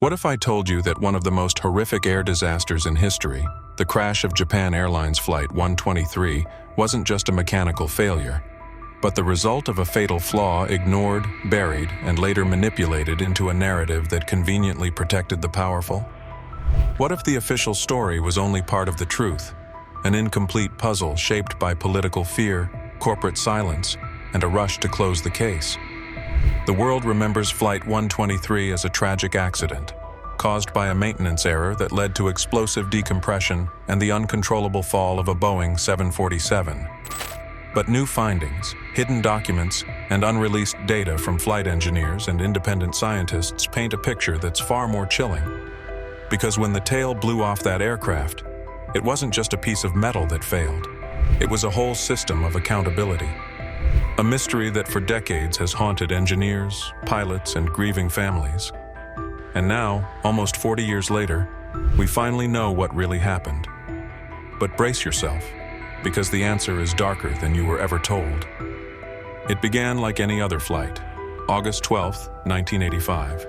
What if I told you that one of the most horrific air disasters in history, the crash of Japan Airlines Flight 123, wasn't just a mechanical failure, but the result of a fatal flaw ignored, buried, and later manipulated into a narrative that conveniently protected the powerful? What if the official story was only part of the truth, an incomplete puzzle shaped by political fear, corporate silence, and a rush to close the case? The world remembers Flight 123 as a tragic accident, caused by a maintenance error that led to explosive decompression and the uncontrollable fall of a Boeing 747. But new findings, hidden documents, and unreleased data from flight engineers and independent scientists paint a picture that's far more chilling. Because when the tail blew off that aircraft, it wasn't just a piece of metal that failed. It was a whole system of accountability. A mystery that for decades has haunted engineers, pilots, and grieving families. And now, almost 40 years later, we finally know what really happened. But brace yourself, because the answer is darker than you were ever told. It began like any other flight, August 12, 1985.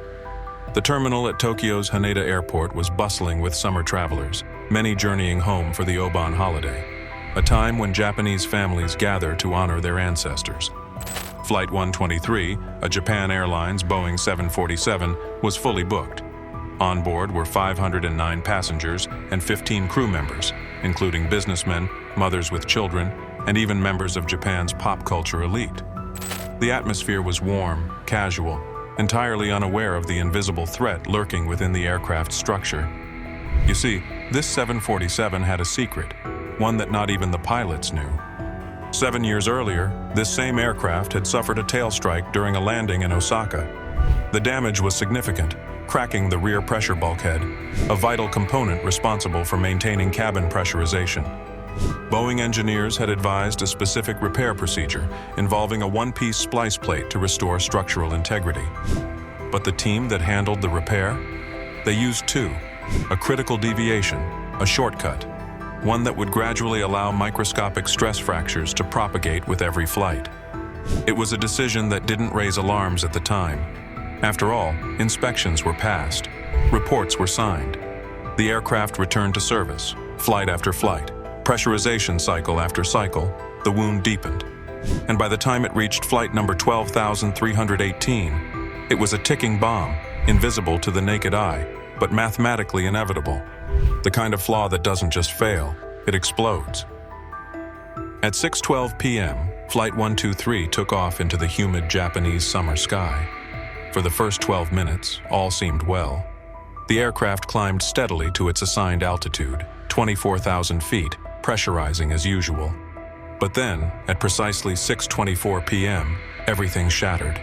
The terminal at Tokyo's Haneda Airport was bustling with summer travelers, many journeying home for the Obon holiday, a time when Japanese families gather to honor their ancestors. Flight 123, a Japan Airlines Boeing 747, was fully booked. On board were 509 passengers and 15 crew members, including businessmen, mothers with children, and even members of Japan's pop culture elite. The atmosphere was warm, casual, entirely unaware of the invisible threat lurking within the aircraft's structure. You see, this 747 had a secret, one that not even the pilots knew. 7 years earlier, this same aircraft had suffered a tail strike during a landing in Osaka. The damage was significant, cracking the rear pressure bulkhead, a vital component responsible for maintaining cabin pressurization. Boeing engineers had advised a specific repair procedure involving a one-piece splice plate to restore structural integrity. But the team that handled the repair? They used two: a critical deviation, a shortcut, one that would gradually allow microscopic stress fractures to propagate with every flight. It was a decision that didn't raise alarms at the time. After all, inspections were passed, reports were signed. The aircraft returned to service, flight after flight, pressurization cycle after cycle. The wound deepened. And by the time it reached flight number 12,318, it was a ticking bomb, invisible to the naked eye, but mathematically inevitable. The kind of flaw that doesn't just fail, it explodes. At 6:12 p.m., Flight 123 took off into the humid Japanese summer sky. For the first 12 minutes, all seemed well. The aircraft climbed steadily to its assigned altitude, 24,000 feet, pressurizing as usual. But then, at precisely 6:24 p.m., everything shattered.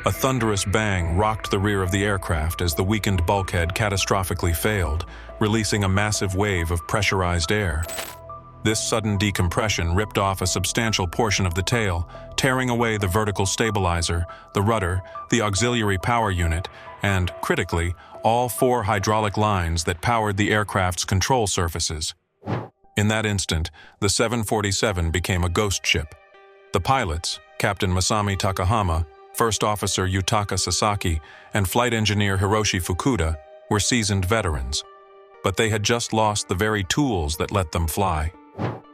A thunderous bang rocked the rear of the aircraft as the weakened bulkhead catastrophically failed, releasing a massive wave of pressurized air. This sudden decompression ripped off a substantial portion of the tail, tearing away the vertical stabilizer, the rudder, the auxiliary power unit, and, critically, all 4 hydraulic lines that powered the aircraft's control surfaces. In that instant, the 747 became a ghost ship. The pilots, Captain Masami Takahama, First Officer Yutaka Sasaki, and Flight Engineer Hiroshi Fukuda, were seasoned veterans. But they had just lost the very tools that let them fly.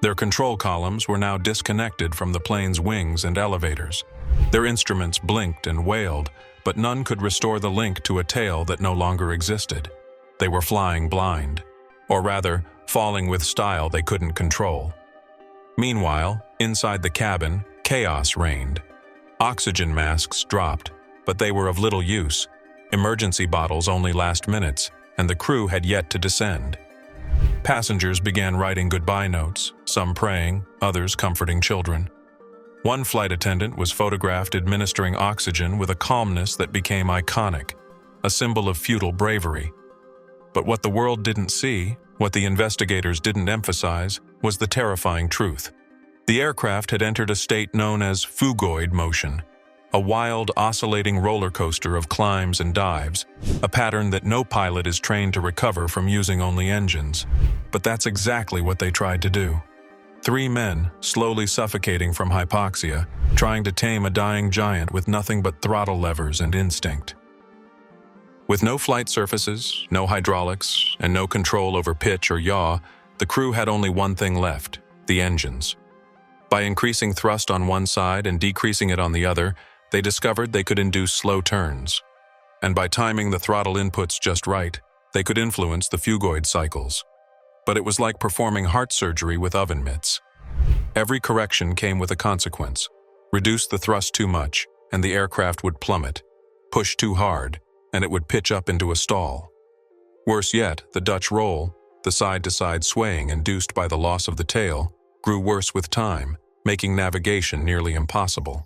Their control columns were now disconnected from the plane's wings and elevators. Their instruments blinked and wailed, but none could restore the link to a tail that no longer existed. They were flying blind, or rather, falling with style they couldn't control. Meanwhile, inside the cabin, chaos reigned. Oxygen masks dropped, but they were of little use. Emergency bottles only last minutes, and the crew had yet to descend. Passengers began writing goodbye notes, some praying, others comforting children. One flight attendant was photographed administering oxygen with a calmness that became iconic, a symbol of futile bravery. But what the world didn't see, what the investigators didn't emphasize, was the terrifying truth. The aircraft had entered a state known as phugoid motion, a wild, oscillating roller coaster of climbs and dives, a pattern that no pilot is trained to recover from using only engines. But that's exactly what they tried to do. 3 men, slowly suffocating from hypoxia, trying to tame a dying giant with nothing but throttle levers and instinct. With no flight surfaces, no hydraulics, and no control over pitch or yaw, the crew had only one thing left: the engines. By increasing thrust on one side and decreasing it on the other, they discovered they could induce slow turns. And by timing the throttle inputs just right, they could influence the phugoid cycles. But it was like performing heart surgery with oven mitts. Every correction came with a consequence. Reduce the thrust too much, and the aircraft would plummet. Push too hard, and it would pitch up into a stall. Worse yet, the Dutch roll, the side-to-side swaying induced by the loss of the tail, grew worse with time, making navigation nearly impossible.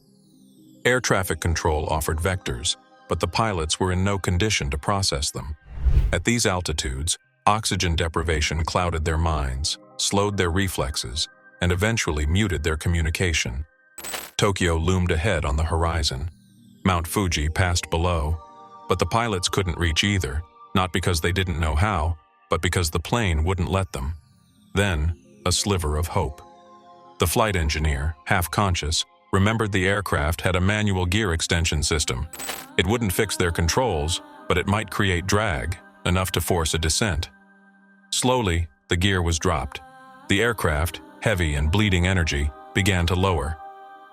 Air traffic control offered vectors, but the pilots were in no condition to process them. At these altitudes, oxygen deprivation clouded their minds, slowed their reflexes, and eventually muted their communication. Tokyo loomed ahead on the horizon. Mount Fuji passed below, but the pilots couldn't reach either, not because they didn't know how, but because the plane wouldn't let them. Then, a sliver of hope. The flight engineer, half conscious, remembered the aircraft had a manual gear extension system. It wouldn't fix their controls, but it might create drag, enough to force a descent. Slowly, the gear was dropped. The aircraft, heavy and bleeding energy, began to lower.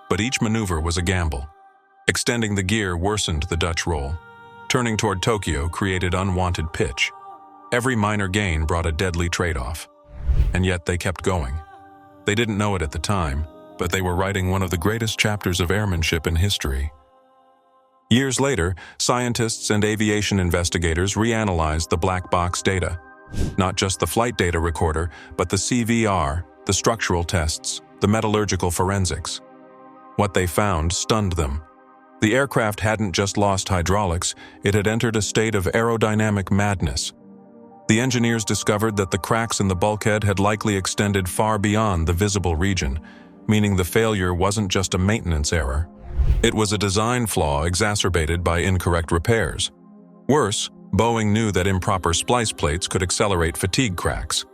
But each maneuver was a gamble. Extending the gear worsened the Dutch roll. Turning toward Tokyo created unwanted pitch. Every minor gain brought a deadly trade-off. And yet they kept going. They didn't know it at the time, but they were writing one of the greatest chapters of airmanship in history. Years later, scientists and aviation investigators reanalyzed the black box data. Not just the flight data recorder, but the CVR, the structural tests, the metallurgical forensics. What they found stunned them. The aircraft hadn't just lost hydraulics, it had entered a state of aerodynamic madness. The engineers discovered that the cracks in the bulkhead had likely extended far beyond the visible region, meaning the failure wasn't just a maintenance error. It was a design flaw exacerbated by incorrect repairs. Worse, Boeing knew that improper splice plates could accelerate fatigue cracks.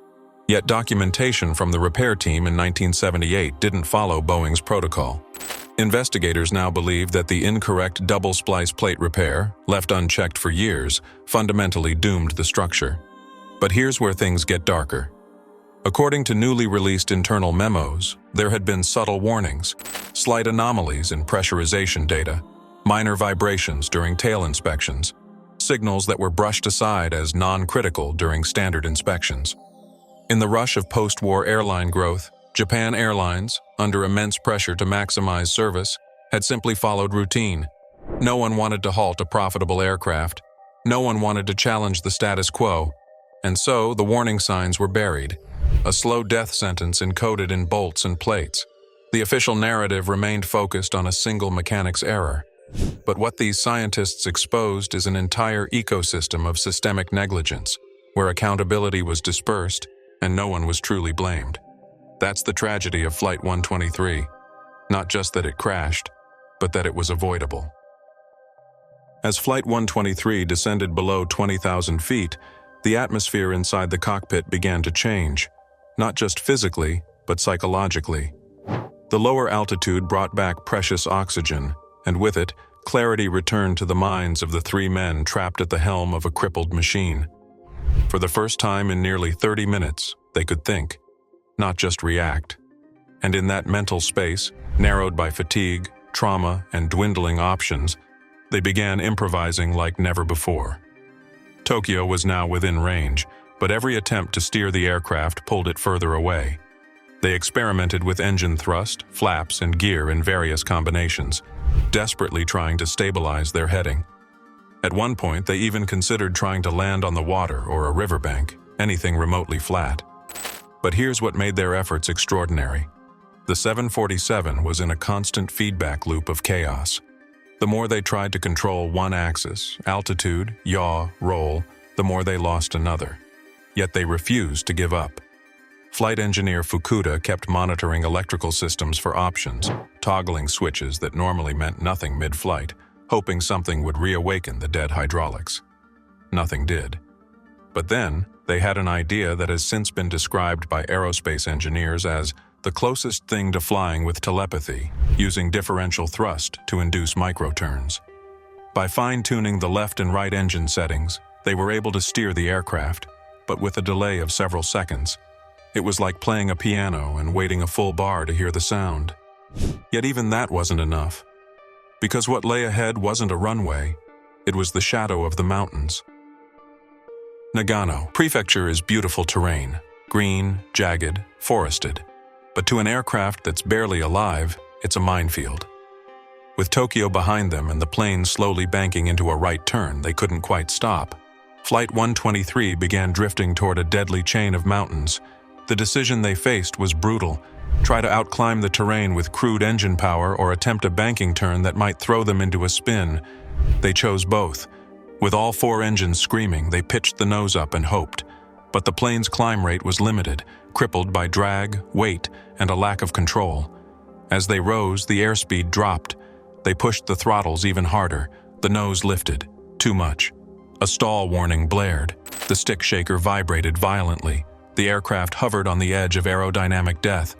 Yet documentation from the repair team in 1978 didn't follow Boeing's protocol. Investigators now believe that the incorrect double splice plate repair, left unchecked for years, fundamentally doomed the structure. But here's where things get darker. According to newly released internal memos, there had been subtle warnings, slight anomalies in pressurization data, minor vibrations during tail inspections, signals that were brushed aside as non-critical during standard inspections. In the rush of post-war airline growth, Japan Airlines, under immense pressure to maximize service, had simply followed routine. No one wanted to halt a profitable aircraft. No one wanted to challenge the status quo. And so, the warning signs were buried. A slow death sentence encoded in bolts and plates. The official narrative remained focused on a single mechanic's error. But what these scientists exposed is an entire ecosystem of systemic negligence, where accountability was dispersed and no one was truly blamed. That's the tragedy of Flight 123. Not just that it crashed, but that it was avoidable. As Flight 123 descended below 20,000 feet, the atmosphere inside the cockpit began to change, not just physically, but psychologically. The lower altitude brought back precious oxygen, and with it, clarity returned to the minds of the three men trapped at the helm of a crippled machine. For the first time in nearly 30 minutes, they could think, not just react. And in that mental space, narrowed by fatigue, trauma, and dwindling options, they began improvising like never before. Tokyo was now within range, but every attempt to steer the aircraft pulled it further away. They experimented with engine thrust, flaps, and gear in various combinations, desperately trying to stabilize their heading. At one point, they even considered trying to land on the water or a riverbank, anything remotely flat. But here's what made their efforts extraordinary. The 747 was in a constant feedback loop of chaos. The more they tried to control one axis, altitude, yaw, roll, the more they lost another. Yet they refused to give up. Flight engineer Fukuda kept monitoring electrical systems for options, toggling switches that normally meant nothing mid-flight, hoping something would reawaken the dead hydraulics. Nothing did. But then, they had an idea that has since been described by aerospace engineers as the closest thing to flying with telepathy, using differential thrust to induce microturns. By fine-tuning the left and right engine settings, they were able to steer the aircraft, but with a delay of several seconds. It was like playing a piano and waiting a full bar to hear the sound. Yet even that wasn't enough. Because what lay ahead wasn't a runway, it was the shadow of the mountains. Nagano Prefecture is beautiful terrain, green, jagged, forested. But to an aircraft that's barely alive, it's a minefield. With Tokyo behind them and the plane slowly banking into a right turn, they couldn't quite stop. Flight 123 began drifting toward a deadly chain of mountains. The decision they faced was brutal. Try to outclimb the terrain with crude engine power or attempt a banking turn that might throw them into a spin. They chose both. With all four engines screaming, they pitched the nose up and hoped. But the plane's climb rate was limited, crippled by drag, weight, and a lack of control. As they rose, the airspeed dropped. They pushed the throttles even harder. The nose lifted. Too much. A stall warning blared. The stick shaker vibrated violently. The aircraft hovered on the edge of aerodynamic death.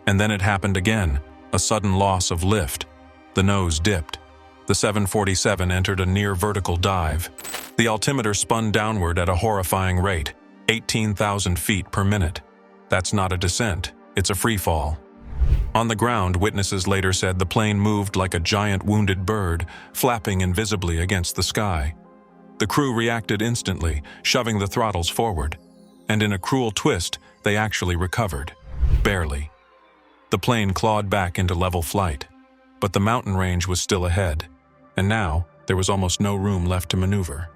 And then it happened again, a sudden loss of lift. The nose dipped. The 747 entered a near-vertical dive. The altimeter spun downward at a horrifying rate, 18,000 feet per minute. That's not a descent, it's a free fall. On the ground, witnesses later said the plane moved like a giant wounded bird, flapping invisibly against the sky. The crew reacted instantly, shoving the throttles forward. And in a cruel twist, they actually recovered. Barely. The plane clawed back into level flight. But the mountain range was still ahead. And now, there was almost no room left to maneuver.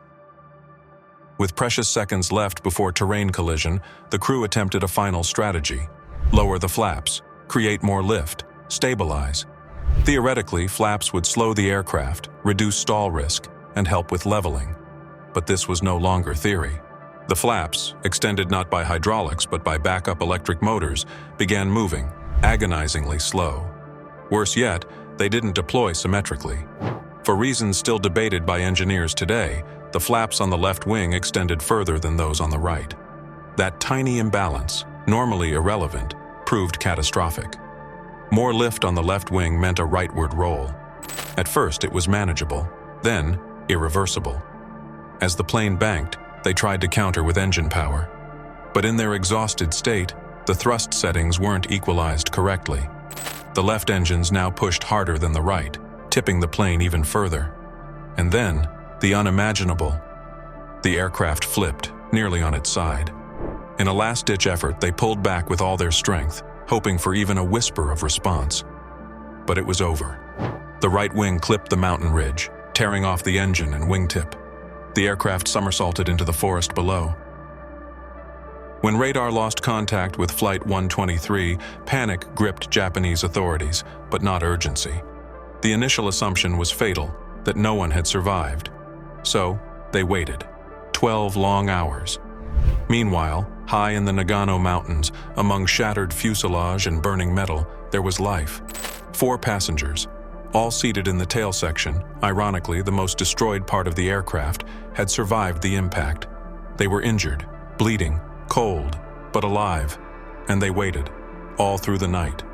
With precious seconds left before terrain collision, the crew attempted a final strategy. Lower the flaps, create more lift, stabilize. Theoretically, flaps would slow the aircraft, reduce stall risk, and help with leveling. But this was no longer theory. The flaps, extended not by hydraulics but by backup electric motors, began moving, agonizingly slow. Worse yet, they didn't deploy symmetrically. For reasons still debated by engineers today, the flaps on the left wing extended further than those on the right. That tiny imbalance, normally irrelevant, proved catastrophic. More lift on the left wing meant a rightward roll. At first it was manageable, then irreversible. As the plane banked, they tried to counter with engine power. But in their exhausted state, the thrust settings weren't equalized correctly. The left engines now pushed harder than the right, tipping the plane even further. And then, the unimaginable. The aircraft flipped, nearly on its side. In a last-ditch effort, they pulled back with all their strength, hoping for even a whisper of response. But it was over. The right wing clipped the mountain ridge, tearing off the engine and wingtip. The aircraft somersaulted into the forest below. When radar lost contact with Flight 123, panic gripped Japanese authorities, but not urgency. The initial assumption was fatal, that no one had survived. So, they waited. 12 long hours. Meanwhile, high in the Nagano Mountains, among shattered fuselage and burning metal, there was life. 4 passengers, all seated in the tail section, ironically the most destroyed part of the aircraft, had survived the impact. They were injured, bleeding, cold, but alive, and they waited, all through the night.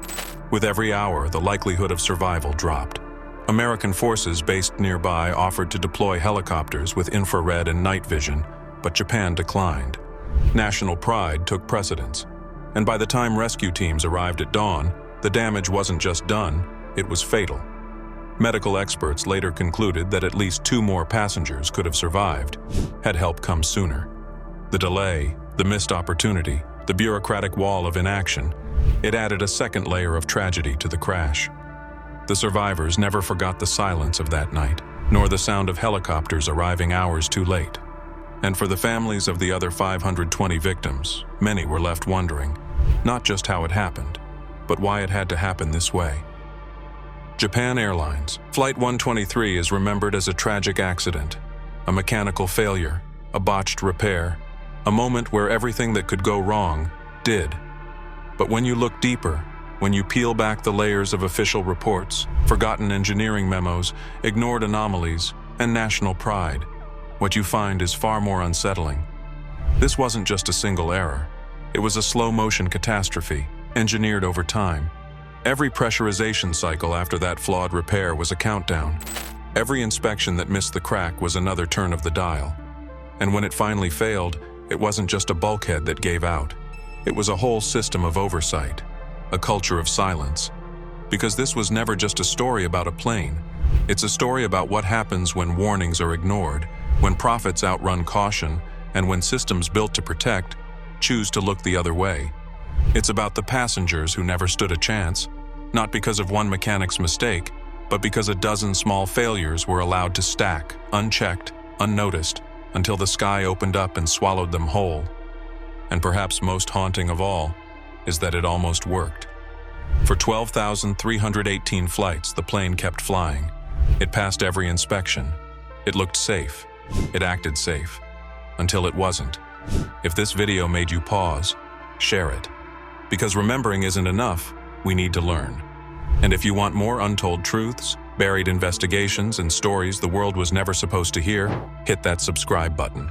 With every hour, the likelihood of survival dropped. American forces based nearby offered to deploy helicopters with infrared and night vision, but Japan declined. National pride took precedence, and by the time rescue teams arrived at dawn, the damage wasn't just done, it was fatal. Medical experts later concluded that at least 2 more passengers could have survived, had help come sooner. The delay, the missed opportunity, the bureaucratic wall of inaction, it added a second layer of tragedy to the crash. The survivors never forgot the silence of that night, nor the sound of helicopters arriving hours too late. And for the families of the other 520 victims, many were left wondering, not just how it happened, but why it had to happen this way. Japan Airlines Flight 123 is remembered as a tragic accident, a mechanical failure, a botched repair, a moment where everything that could go wrong did. But when you look deeper, when you peel back the layers of official reports, forgotten engineering memos, ignored anomalies, and national pride, what you find is far more unsettling. This wasn't just a single error. It was a slow-motion catastrophe, engineered over time. Every pressurization cycle after that flawed repair was a countdown. Every inspection that missed the crack was another turn of the dial. And when it finally failed, it wasn't just a bulkhead that gave out. It was a whole system of oversight, a culture of silence. Because this was never just a story about a plane. It's a story about what happens when warnings are ignored, when profits outrun caution, and when systems built to protect choose to look the other way. It's about the passengers who never stood a chance, not because of one mechanic's mistake, but because a dozen small failures were allowed to stack, unchecked, unnoticed, until the sky opened up and swallowed them whole. And perhaps most haunting of all is that it almost worked. For 12,318 flights, the plane kept flying. It passed every inspection. It looked safe. It acted safe. Until it wasn't. If this video made you pause, share it. Because remembering isn't enough, we need to learn. And if you want more untold truths, buried investigations, and stories the world was never supposed to hear, hit that subscribe button.